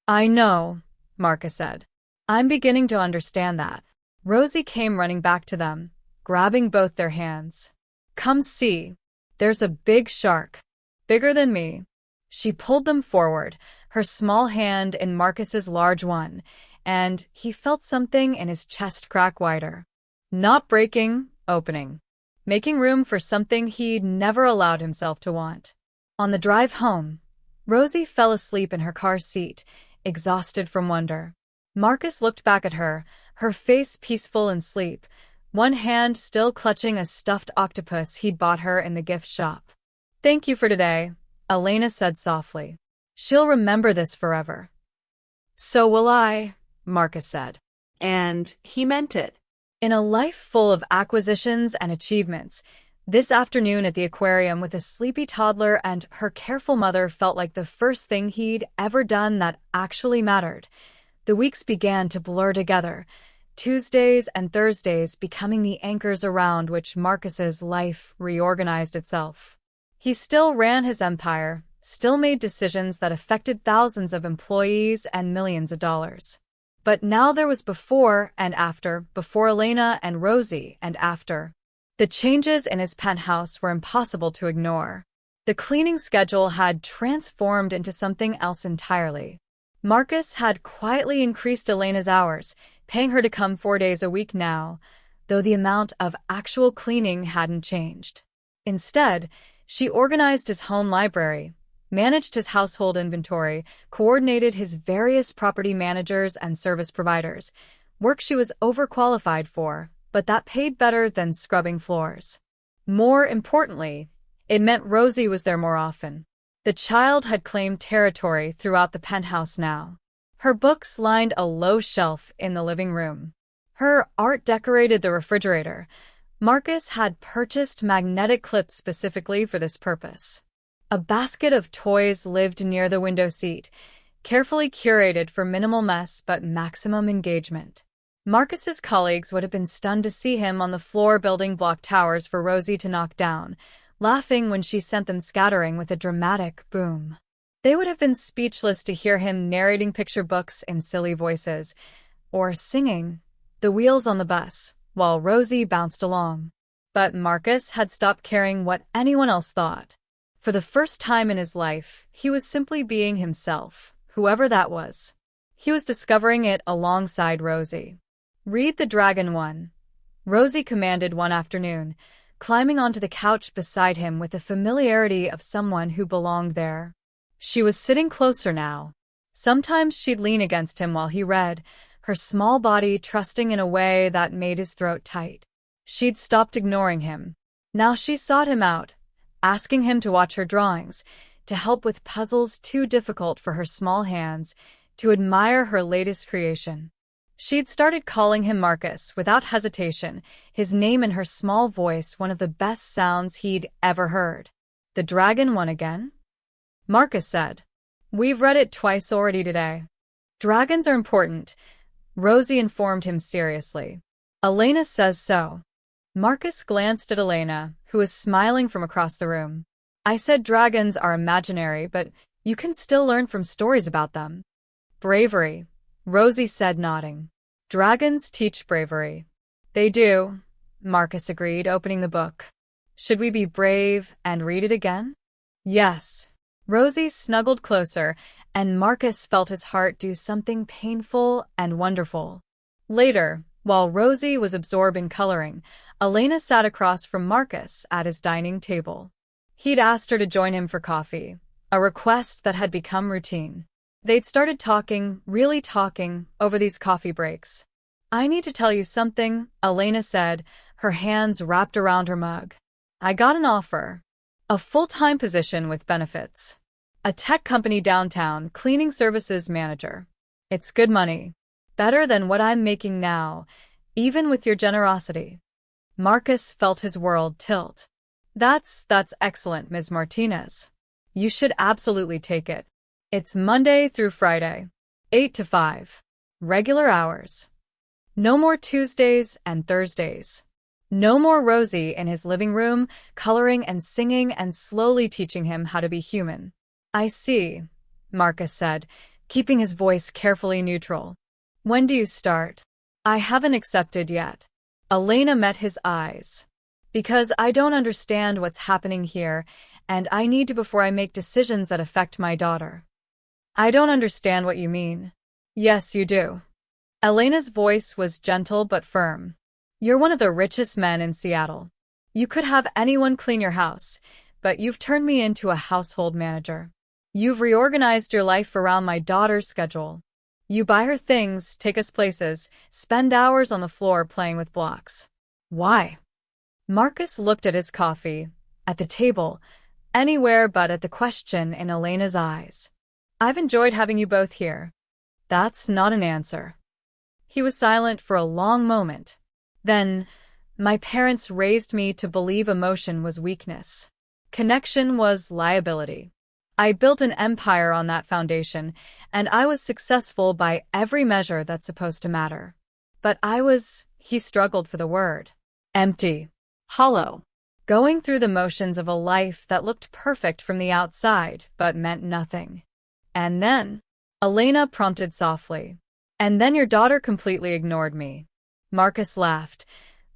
I know, Marcus said. I'm beginning to understand that. Rosie came running back to them, grabbing both their hands. Come see. There's a big shark. Bigger than me. She pulled them forward, her small hand in Marcus's large one, and he felt something in his chest crack wider. Not breaking, opening. Making room for something he'd never allowed himself to want. On the drive home, Rosie fell asleep in her car seat, exhausted from wonder. Marcus looked back at her, her face peaceful in sleep, one hand still clutching a stuffed octopus he'd bought her in the gift shop. Thank you for today, Elena said softly. She'll remember this forever. So will I, Marcus said. And he meant it. In a life full of acquisitions and achievements, this afternoon at the aquarium with a sleepy toddler and her careful mother felt like the first thing he'd ever done that actually mattered. The weeks began to blur together, Tuesdays and Thursdays becoming the anchors around which Marcus's life reorganized itself. He still ran his empire, still made decisions that affected thousands of employees and millions of dollars. But now there was before and after, before Elena and Rosie and after. The changes in his penthouse were impossible to ignore. The cleaning schedule had transformed into something else entirely. Marcus had quietly increased Elena's hours, paying her to come 4 days a week now, though the amount of actual cleaning hadn't changed. Instead, she organized his home library, managed his household inventory, coordinated his various property managers and service providers, work she was overqualified for, but that paid better than scrubbing floors. More importantly, it meant Rosie was there more often. The child had claimed territory throughout the penthouse now. Her books lined a low shelf in the living room. Her art decorated the refrigerator. Marcus had purchased magnetic clips specifically for this purpose. A basket of toys lived near the window seat, carefully curated for minimal mess but maximum engagement. Marcus's colleagues would have been stunned to see him on the floor building block towers for Rosie to knock down, laughing when she sent them scattering with a dramatic boom. They would have been speechless to hear him narrating picture books in silly voices, or singing The Wheels on the Bus, while Rosie bounced along. But Marcus had stopped caring what anyone else thought. For the first time in his life, he was simply being himself, whoever that was. He was discovering it alongside Rosie. "Read The Dragon One," Rosie commanded one afternoon, climbing onto the couch beside him with the familiarity of someone who belonged there. She was sitting closer now. Sometimes she'd lean against him while he read, her small body trusting in a way that made his throat tight. She'd stopped ignoring him. Now she sought him out, asking him to watch her drawings, to help with puzzles too difficult for her small hands, to admire her latest creation. She'd started calling him Marcus without hesitation, his name in her small voice one of the best sounds he'd ever heard. "The Dragon One again?" Marcus said. "We've read it twice already today." "Dragons are important," Rosie informed him seriously. "Elena says so." Marcus glanced at Elena, who was smiling from across the room. "I said dragons are imaginary, but you can still learn from stories about them." "Bravery," Rosie said, nodding. "Dragons teach bravery." "They do," Marcus agreed, opening the book. "Should we be brave and read it again?" "Yes." Rosie snuggled closer, and Marcus felt his heart do something painful and wonderful. Later, while Rosie was absorbed in coloring, Elena sat across from Marcus at his dining table. He'd asked her to join him for coffee, a request that had become routine. They'd started talking, really talking, over these coffee breaks. "I need to tell you something," Elena said, her hands wrapped around her mug. "I got an offer. A full-time position with benefits. A tech company downtown, cleaning services manager. It's good money. Better than what I'm making now, even with your generosity." Marcus felt his world tilt. That's excellent, Ms. Martinez. You should absolutely take it. It's Monday through Friday, 8 to 5. Regular hours. No more Tuesdays and Thursdays. No more Rosie in his living room, coloring and singing and slowly teaching him how to be human. "I see," Marcus said, keeping his voice carefully neutral. "When do you start?" "I haven't accepted yet." Elena met his eyes. "Because I don't understand what's happening here, and I need to before I make decisions that affect my daughter." "I don't understand what you mean." "Yes, you do." Elena's voice was gentle but firm. "You're one of the richest men in Seattle. You could have anyone clean your house, but you've turned me into a household manager. You've reorganized your life around my daughter's schedule. You buy her things, take us places, spend hours on the floor playing with blocks. Why?" Marcus looked at his coffee, at the table, anywhere but at the question in Elena's eyes. "I've enjoyed having you both here." "That's not an answer." He was silent for a long moment. Then, "My parents raised me to believe emotion was weakness. Connection was liability. I built an empire on that foundation, and I was successful by every measure that's supposed to matter. But I was," he struggled for the word, "empty, Hollow. going through the motions of a life that looked perfect from the outside but meant nothing. And then," Elena prompted softly, "and then your daughter completely ignored me." Marcus laughed,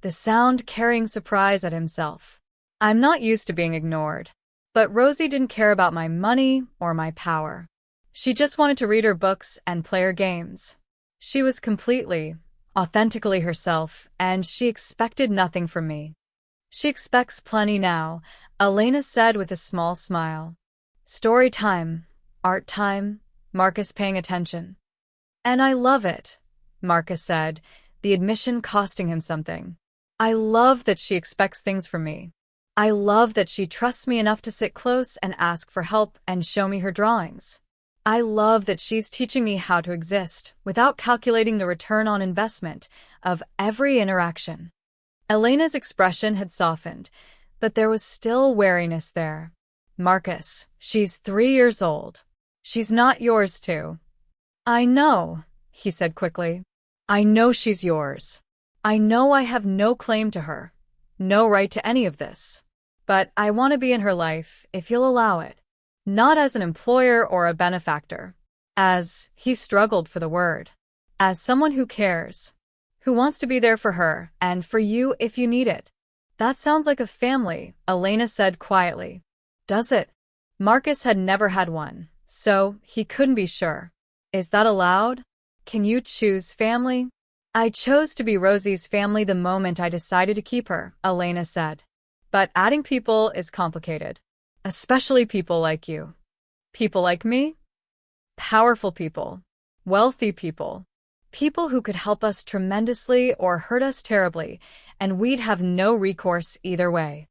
the sound carrying surprise at himself. "I'm not used to being ignored. But Rosie didn't care about my money or my power. She just wanted to read her books and play her games. She was completely, authentically herself, and she expected nothing from me." "She expects plenty now," Elena said with a small smile. "Story time, art time," Marcus paying attention. "And I love it," Marcus said, the admission costing him something. "I love that she expects things from me. I love that she trusts me enough to sit close and ask for help and show me her drawings. I love that she's teaching me how to exist without calculating the return on investment of every interaction." Elena's expression had softened, but there was still wariness there. "Marcus, she's 3 years old. She's not yours too." "I know," he said quickly. "I know she's yours. I know I have no claim to her, no right to any of this. But I want to be in her life, if you'll allow it. Not as an employer or a benefactor. As," he struggled for the word, "as someone who cares. Who wants to be there for her, and for you if you need it." That sounds like a family, Elena said quietly. Does it? Marcus had never had one, so he couldn't be sure. Is that allowed? Can you choose family? I chose to be Rosie's family the moment I decided to keep her, Elena said. But adding people is complicated. Especially people like you. People like me? Powerful people. Wealthy people. People who could help us tremendously or hurt us terribly, and we'd have no recourse either way.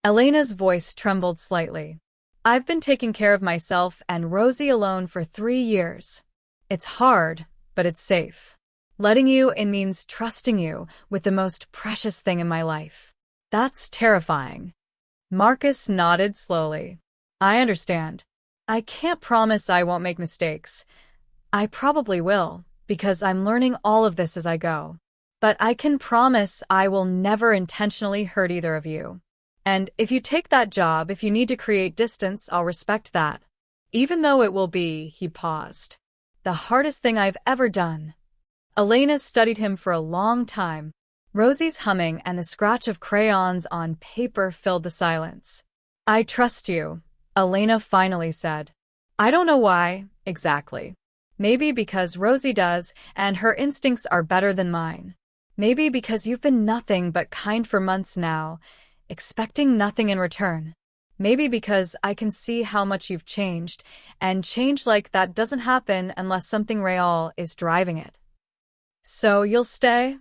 Elena's voice trembled slightly. I've been taking care of myself and Rosie alone for 3 years. It's hard, but it's safe. Letting you in means trusting you with the most precious thing in my life. That's terrifying. Marcus nodded slowly. I understand. I can't promise I won't make mistakes. I probably will, because I'm learning all of this as I go. But I can promise I will never intentionally hurt either of you. And if you take that job, if you need to create distance, I'll respect that. Even though it will be, he paused, the hardest thing I've ever done. Elena studied him for a long time. Rosie's humming and the scratch of crayons on paper filled the silence. I trust you, Elena finally said. I don't know why, exactly. Maybe because Rosie does, and her instincts are better than mine. Maybe because you've been nothing but kind for months now, expecting nothing in return. Maybe because I can see how much you've changed, and change like that doesn't happen unless something real is driving it. So you'll stay?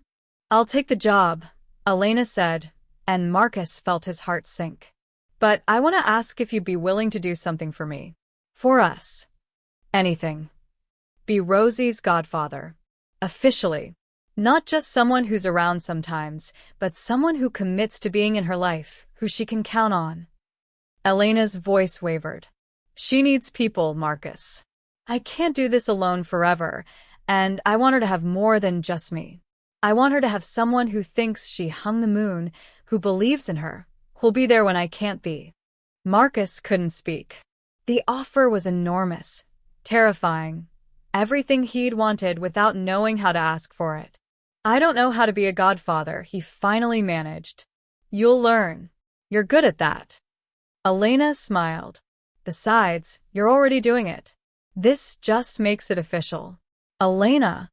I'll take the job, Elena said, and Marcus felt his heart sink. But I want to ask if you'd be willing to do something for me. For us. Anything. Be Rosie's godfather. Officially. Not just someone who's around sometimes, but someone who commits to being in her life, who she can count on. Elena's voice wavered. She needs people, Marcus. I can't do this alone forever, and I want her to have more than just me. I want her to have someone who thinks she hung the moon, who believes in her, who'll be there when I can't be. Marcus couldn't speak. The offer was enormous, terrifying, everything he'd wanted without knowing how to ask for it. I don't know how to be a godfather, he finally managed. You'll learn. You're good at that. Elena smiled. Besides, you're already doing it. This just makes it official. Elena.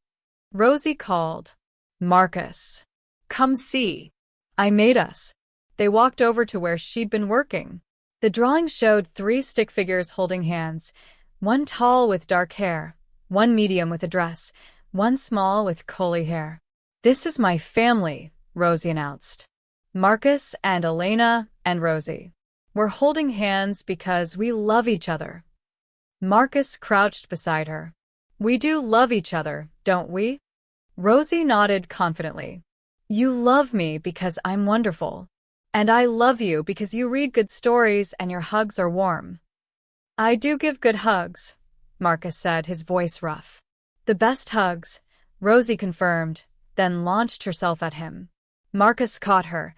Rosie called. Marcus. Come see. I made us. They walked over to where she'd been working. The drawing showed 3 stick figures holding hands, one tall with dark hair, one medium with a dress, one small with curly hair. This is my family, Rosie announced. Marcus and Elena and Rosie. We're holding hands because we love each other. Marcus crouched beside her. We do love each other, don't we? Rosie nodded confidently. You love me because I'm wonderful. And I love you because you read good stories and your hugs are warm. I do give good hugs, Marcus said, his voice rough. The best hugs, Rosie confirmed, then launched herself at him. Marcus caught her,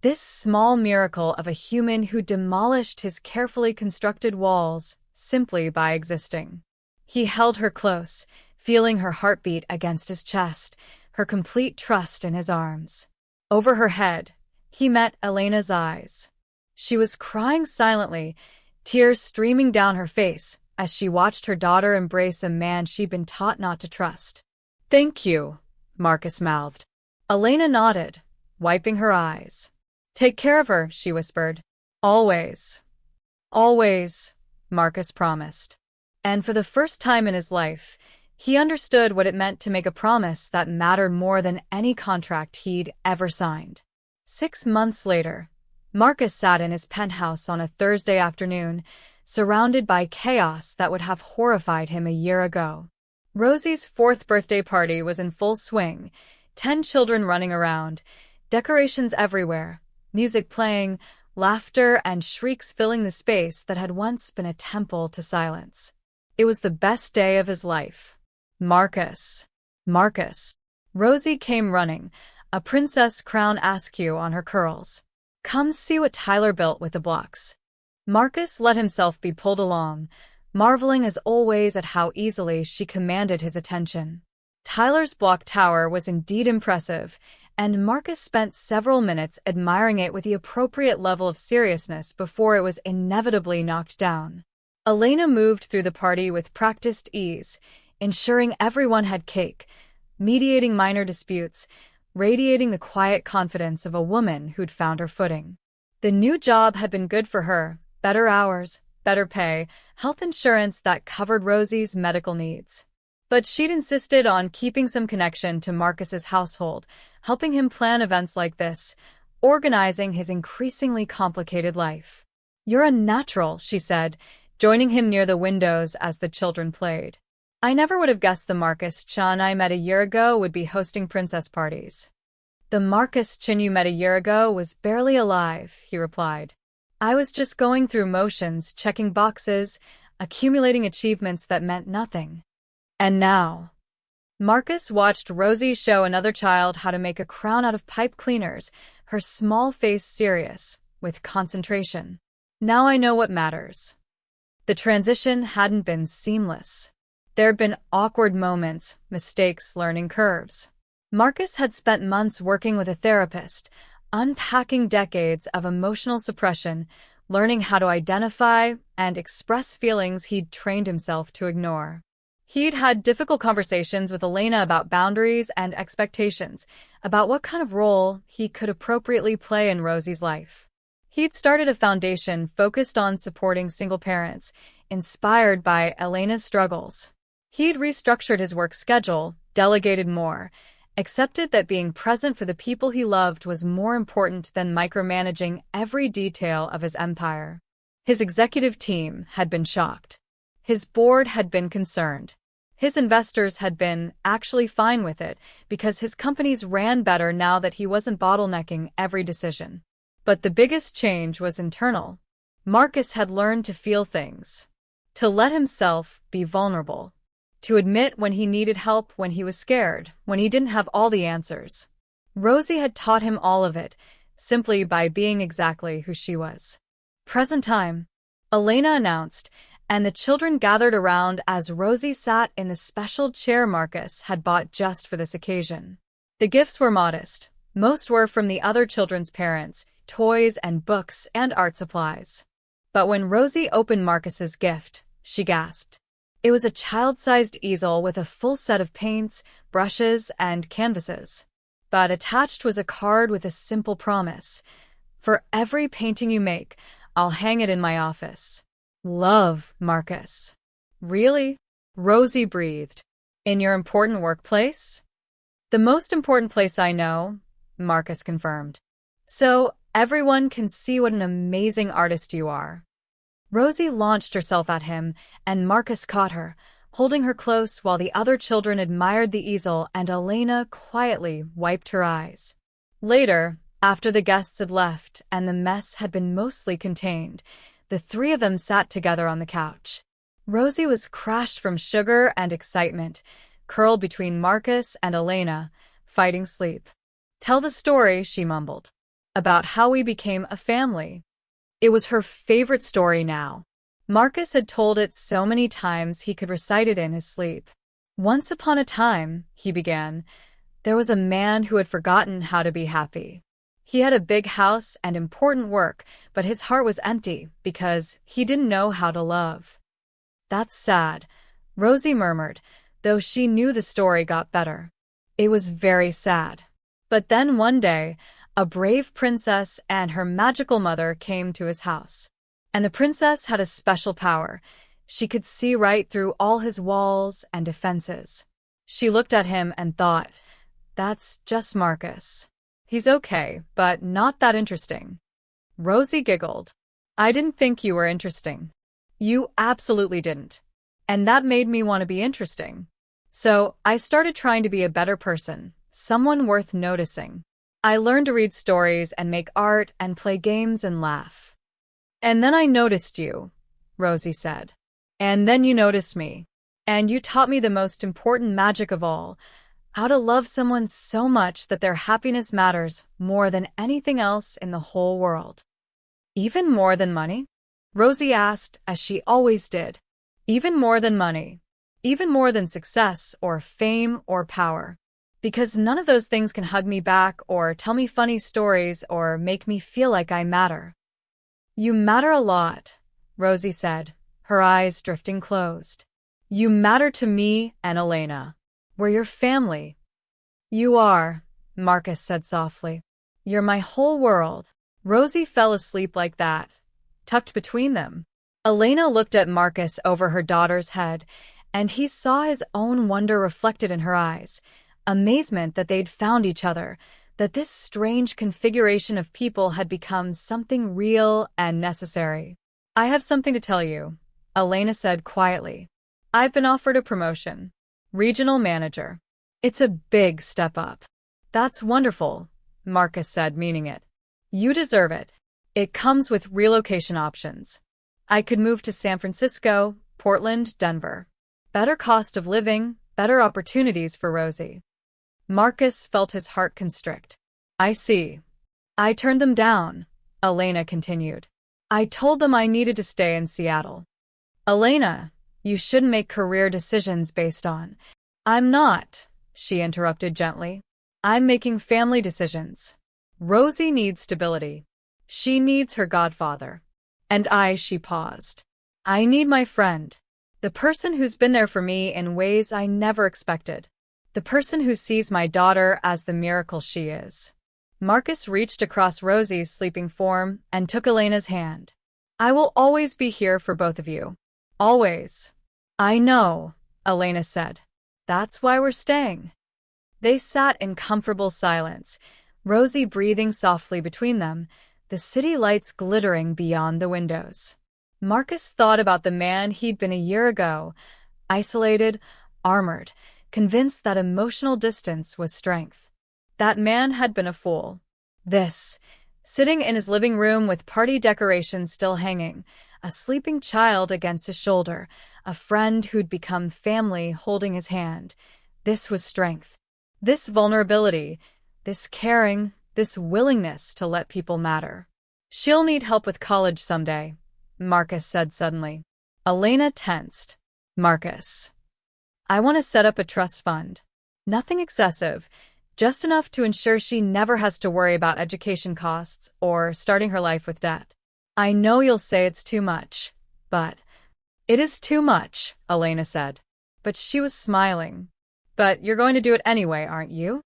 this small miracle of a human who demolished his carefully constructed walls simply by existing. He held her close, feeling her heartbeat against his chest, her complete trust in his arms. Over her head, he met Elena's eyes. She was crying silently, tears streaming down her face as she watched her daughter embrace a man she'd been taught not to trust. Thank you, Marcus mouthed. Elena nodded, wiping her eyes. Take care of her, she whispered. Always. Always, Marcus promised. And for the first time in his life, he understood what it meant to make a promise that mattered more than any contract he'd ever signed. 6 months later, Marcus sat in his penthouse on a Thursday afternoon, surrounded by chaos that would have horrified him a year ago. Rosie's 4th birthday party was in full swing, 10 children running around, decorations everywhere, music playing, laughter and shrieks filling the space that had once been a temple to silence. It was the best day of his life. Marcus. Marcus. Rosie came running, a princess crown askew on her curls. Come see what Tyler built with the blocks. Marcus let himself be pulled along, marveling as always at how easily she commanded his attention. Tyler's block tower was indeed impressive, and Marcus spent several minutes admiring it with the appropriate level of seriousness before it was inevitably knocked down. Elena moved through the party with practiced ease, ensuring everyone had cake, mediating minor disputes, radiating the quiet confidence of a woman who'd found her footing. The new job had been good for her: better hours, better pay, health insurance that covered Rosie's medical needs. But she'd insisted on keeping some connection to Marcus's household, helping him plan events like this, organizing his increasingly complicated life. "You're a natural," she said, joining him near the windows as the children played. "I never would have guessed the Marcus Chan I met a year ago would be hosting princess parties." "The Marcus Chan you met a year ago was barely alive," he replied. "I was just going through motions, checking boxes, accumulating achievements that meant nothing. And now..." Marcus watched Rosie show another child how to make a crown out of pipe cleaners, her small face serious, with concentration. "Now I know what matters." The transition hadn't been seamless. There'd been awkward moments, mistakes, learning curves. Marcus had spent months working with a therapist, unpacking decades of emotional suppression, learning how to identify and express feelings he'd trained himself to ignore. He'd had difficult conversations with Elena about boundaries and expectations, about what kind of role he could appropriately play in Rosie's life. He'd started a foundation focused on supporting single parents, inspired by Elena's struggles. He'd restructured his work schedule, delegated more, accepted that being present for the people he loved was more important than micromanaging every detail of his empire. His executive team had been shocked. His board had been concerned. His investors had been actually fine with it because his companies ran better now that he wasn't bottlenecking every decision. But the biggest change was internal. Marcus had learned to feel things, to let himself be vulnerable, to admit when he needed help, when he was scared, when he didn't have all the answers. Rosie had taught him all of it, simply by being exactly who she was. "Present time," Elena announced, and the children gathered around as Rosie sat in the special chair Marcus had bought just for this occasion. The gifts were modest. Most were from the other children's parents, toys and books and art supplies. But when Rosie opened Marcus's gift, she gasped. It was a child-sized easel with a full set of paints, brushes, and canvases. But attached was a card with a simple promise: "For every painting you make, I'll hang it in my office. Love, Marcus." "Really?" Rosie breathed. "In your important workplace?" "The most important place I know," Marcus confirmed. "So everyone can see what an amazing artist you are." Rosie launched herself at him, and Marcus caught her, holding her close while the other children admired the easel and Elena quietly wiped her eyes. Later, after the guests had left and the mess had been mostly contained, the three of them sat together on the couch. Rosie was crashed from sugar and excitement, curled between Marcus and Elena, fighting sleep. "Tell the story," she mumbled, "about how we became a family." It was her favorite story now. Marcus had told it so many times he could recite it in his sleep. "Once upon a time," he began, "there was a man who had forgotten how to be happy. He had a big house and important work, but his heart was empty because he didn't know how to love." "That's sad," Rosie murmured, though she knew the story got better. It was very sad. But then one day, a brave princess and her magical mother came to his house. And the princess had a special power. She could see right through all his walls and defenses. She looked at him and thought, "That's just Marcus. He's okay, but not that interesting." Rosie giggled. "I didn't think you were interesting." "You absolutely didn't. And that made me want to be interesting. So I started trying to be a better person, someone worth noticing. I learned to read stories and make art and play games and laugh. And then I noticed you," Rosie said. "And then you noticed me. And you taught me the most important magic of all, how to love someone so much that their happiness matters more than anything else in the whole world." "Even more than money?" Rosie asked, as she always did. "Even more than money. Even more than success or fame or power. Because none of those things can hug me back or tell me funny stories or make me feel like I matter. You matter a lot, Rosie said, her eyes drifting closed. You matter to me and Elena. We're your family. You are, Marcus said softly. You're my whole world. Rosie fell asleep like that, tucked between them. Elena looked at Marcus over her daughter's head, and he saw his own wonder reflected in her eyes, amazement that they'd found each other, that this strange configuration of people had become something real and necessary. I have something to tell you, Elena said quietly. I've been offered a promotion. Regional manager. It's a big step up. That's wonderful, Marcus said, meaning it. You deserve it. It comes with relocation options. I could move to San Francisco, Portland, Denver. Better cost of living, better opportunities for Rosie. Marcus felt his heart constrict. I see. I turned them down, Elena continued. I told them I needed to stay in Seattle. Elena, you shouldn't make career decisions based on. I'm not, she interrupted gently. I'm making family decisions. Rosie needs stability. She needs her godfather. And she paused. I need my friend. The person who's been there for me in ways I never expected. The person who sees my daughter as the miracle she is. Marcus reached across Rosie's sleeping form and took Elena's hand. I will always be here for both of you. Always. I know, Elena said. That's why we're staying. They sat in comfortable silence, Rosie breathing softly between them, the city lights glittering beyond the windows. Marcus thought about the man he'd been a year ago, isolated, armored, convinced that emotional distance was strength. That man had been a fool. This, sitting in his living room with party decorations still hanging, a sleeping child against his shoulder, a friend who'd become family holding his hand. This was strength. This vulnerability, this caring, this willingness to let people matter. She'll need help with college someday, Marcus said suddenly. Elena tensed. Marcus. I want to set up a trust fund. Nothing excessive, just enough to ensure she never has to worry about education costs or starting her life with debt. I know you'll say it's too much, but it is too much, Elena said. But she was smiling. But you're going to do it anyway, aren't you?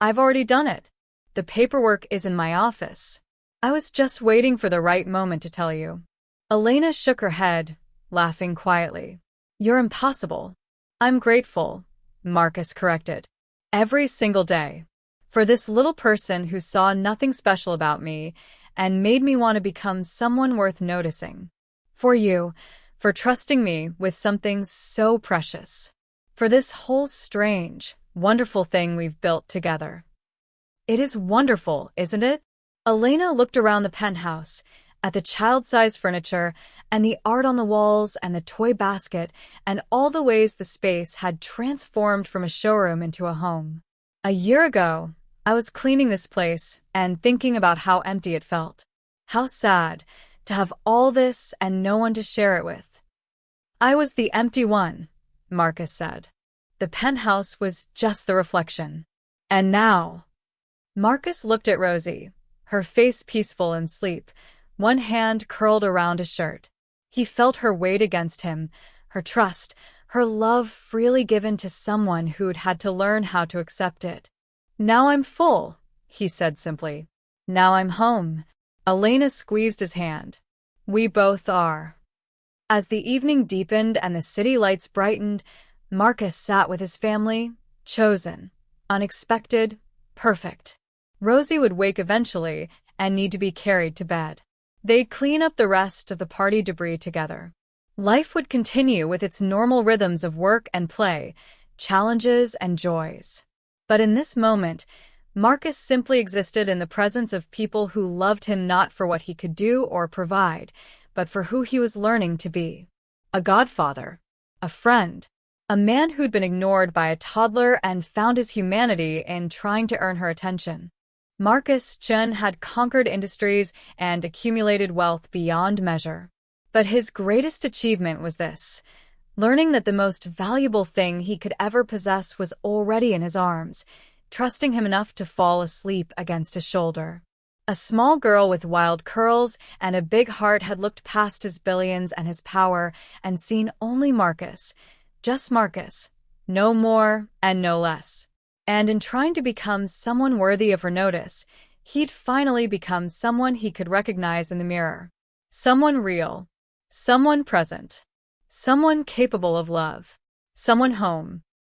I've already done it. The paperwork is in my office. I was just waiting for the right moment to tell you. Elena shook her head, laughing quietly. You're impossible. I'm grateful, Marcus corrected. Every single day. For this little person who saw nothing special about me and made me want to become someone worth noticing. For you, for trusting me with something so precious. For this whole strange, wonderful thing we've built together. It is wonderful, isn't it? Elena looked around the penthouse, at the child-sized furniture, and the art on the walls, and the toy basket, and all the ways the space had transformed from a showroom into a home. A year ago, I was cleaning this place and thinking about how empty it felt. How sad to have all this and no one to share it with. I was the empty one, Marcus said. The penthouse was just the reflection. And now... Marcus looked at Rosie, her face peaceful in sleep, one hand curled around his shirt. He felt her weight against him, her trust, her love freely given to someone who'd had to learn how to accept it. Now I'm full, he said simply. Now I'm home. Elena squeezed his hand. We both are. As the evening deepened and the city lights brightened, Marcus sat with his family, chosen, unexpected, perfect. Rosie would wake eventually and need to be carried to bed. They'd clean up the rest of the party debris together. Life would continue with its normal rhythms of work and play, challenges and joys. But in this moment, Marcus simply existed in the presence of people who loved him not for what he could do or provide, but for who he was learning to be. A godfather, a friend, a man who'd been ignored by a toddler and found his humanity in trying to earn her attention. Marcus Chen had conquered industries and accumulated wealth beyond measure. But his greatest achievement was this, learning that the most valuable thing he could ever possess was already in his arms, trusting him enough to fall asleep against his shoulder. A small girl with wild curls and a big heart had looked past his billions and his power and seen only Marcus. Just Marcus. No more and no less. And in trying to become someone worthy of her notice, he'd finally become someone he could recognize in the mirror. Someone real. Someone present. Someone capable of love. Someone home.